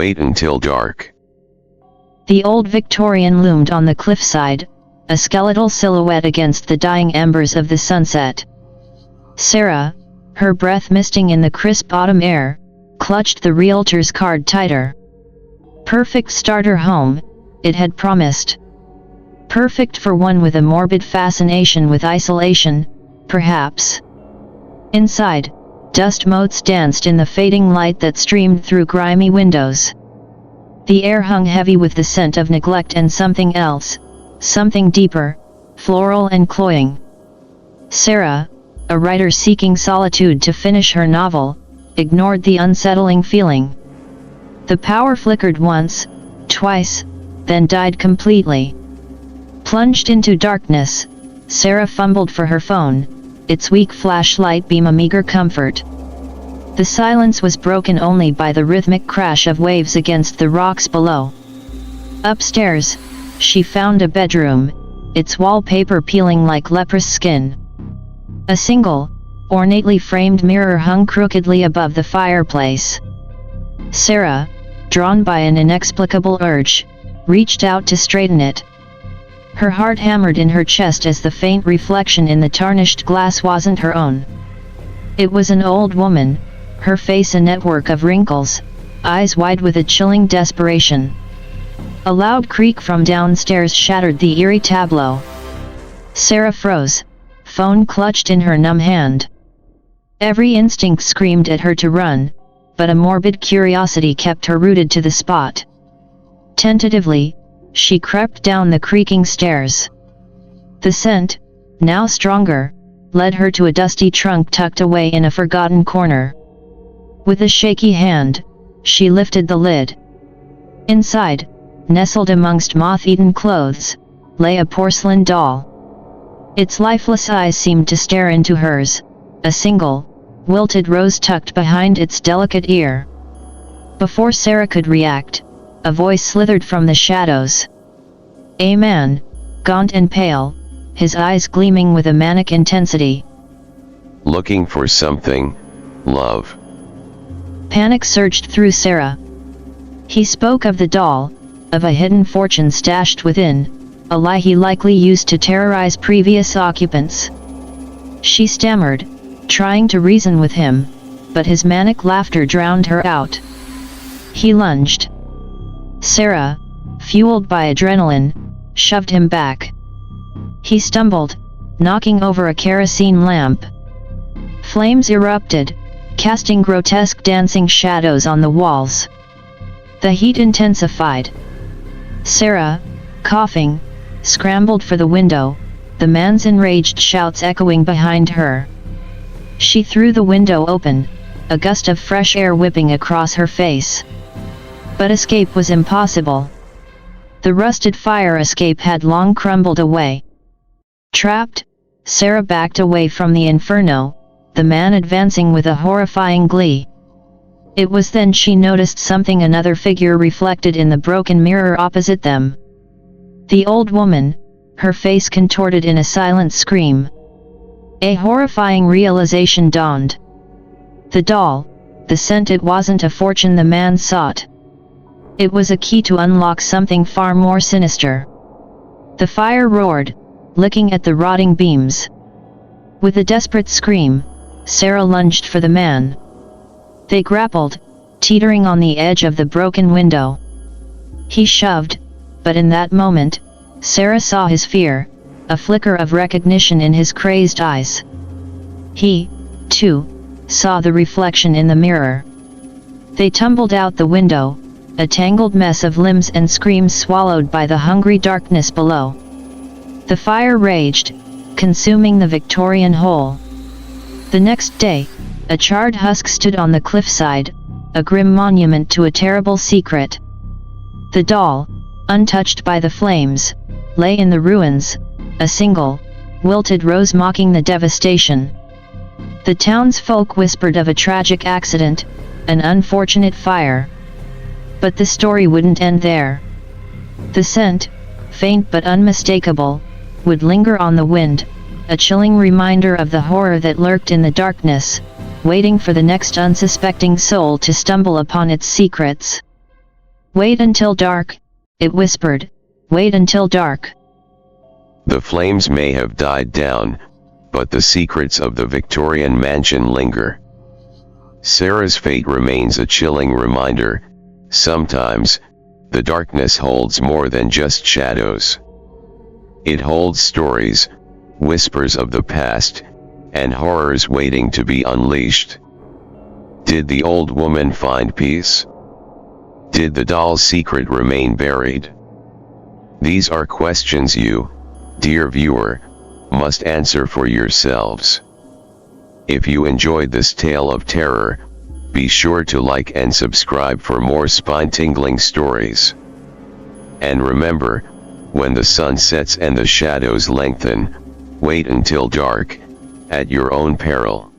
wait until dark. The old Victorian loomed on the cliffside, a skeletal silhouette against the dying embers of the sunset. Sarah, her breath misting in the crisp autumn air, clutched the realtor's card tighter. Perfect starter home, it had promised. Perfect for one with a morbid fascination with isolation, perhaps. Inside, dust motes danced in the fading light that streamed through grimy windows. The air hung heavy with the scent of neglect and something else, something deeper, floral and cloying. Sarah, a writer seeking solitude to finish her novel, ignored the unsettling feeling. The power flickered once, twice, then died completely. Plunged into darkness, Sarah fumbled for her phone, its weak flashlight beam a meager comfort. The silence was broken only by the rhythmic crash of waves against the rocks below. Upstairs, she found a bedroom, its wallpaper peeling like leprous skin. A single, ornately framed mirror hung crookedly above the fireplace. Sarah, drawn by an inexplicable urge, reached out to straighten it. Her heart hammered in her chest as the faint reflection in the tarnished glass wasn't her own. It was an old woman, her face a network of wrinkles, eyes wide with a chilling desperation. A loud creak from downstairs shattered the eerie tableau. Sarah froze, phone clutched in her numb hand. Every instinct screamed at her to run, but a morbid curiosity kept her rooted to the spot. Tentatively, she crept down the creaking stairs. The scent, now stronger, led her to a dusty trunk tucked away in a forgotten corner. With a shaky hand, she lifted the lid. Inside, nestled amongst moth-eaten clothes, lay a porcelain doll. Its lifeless eyes seemed to stare into hers, a single, wilted rose tucked behind its delicate ear. Before Sarah could react, a voice slithered from the shadows. A man, gaunt and pale, his eyes gleaming with a manic intensity. Looking for something, love? Panic surged through Sarah. He spoke of the doll, of a hidden fortune stashed within, a lie he likely used to terrorize previous occupants. She stammered, trying to reason with him, but his manic laughter drowned her out. He lunged. Sarah, fueled by adrenaline, shoved him back. He stumbled, knocking over a kerosene lamp. Flames erupted, casting grotesque dancing shadows on the walls. The heat intensified. Sarah, coughing, scrambled for the window, the man's enraged shouts echoing behind her. She threw the window open, a gust of fresh air whipping across her face. But escape was impossible. The rusted fire escape had long crumbled away. Trapped, Sarah backed away from the inferno, the man advancing with a horrifying glee. It was then she noticed something, another figure reflected in the broken mirror opposite them. The old woman, her face contorted in a silent scream. A horrifying realization dawned. The doll, the scent, it wasn't a fortune the man sought. It was a key to unlock something far more sinister. The fire roared, licking at the rotting beams. With a desperate scream, Sarah lunged for the man. They grappled, teetering on the edge of the broken window. He shoved, but in that moment, Sarah saw his fear, a flicker of recognition in his crazed eyes. He, too, saw the reflection in the mirror. They tumbled out the window, a tangled mess of limbs and screams swallowed by the hungry darkness below. The fire raged, consuming the Victorian hole. The next day, a charred husk stood on the cliffside, a grim monument to a terrible secret. The doll, untouched by the flames, lay in the ruins, a single, wilted rose mocking the devastation. The townsfolk whispered of a tragic accident, an unfortunate fire. But the story wouldn't end there. The scent, faint but unmistakable, would linger on the wind, a chilling reminder of the horror that lurked in the darkness, waiting for the next unsuspecting soul to stumble upon its secrets. Wait until dark, it whispered, wait until dark. The flames may have died down, but the secrets of the Victorian mansion linger. Sarah's fate remains a chilling reminder. Sometimes, the darkness holds more than just shadows. It holds stories, whispers of the past, and horrors waiting to be unleashed. Did the old woman find peace? Did the doll's secret remain buried? These are questions you, dear viewer, must answer for yourselves. If you enjoyed this tale of terror, be sure to like and subscribe for more spine-tingling stories. And remember, when the sun sets and the shadows lengthen, wait until dark, at your own peril.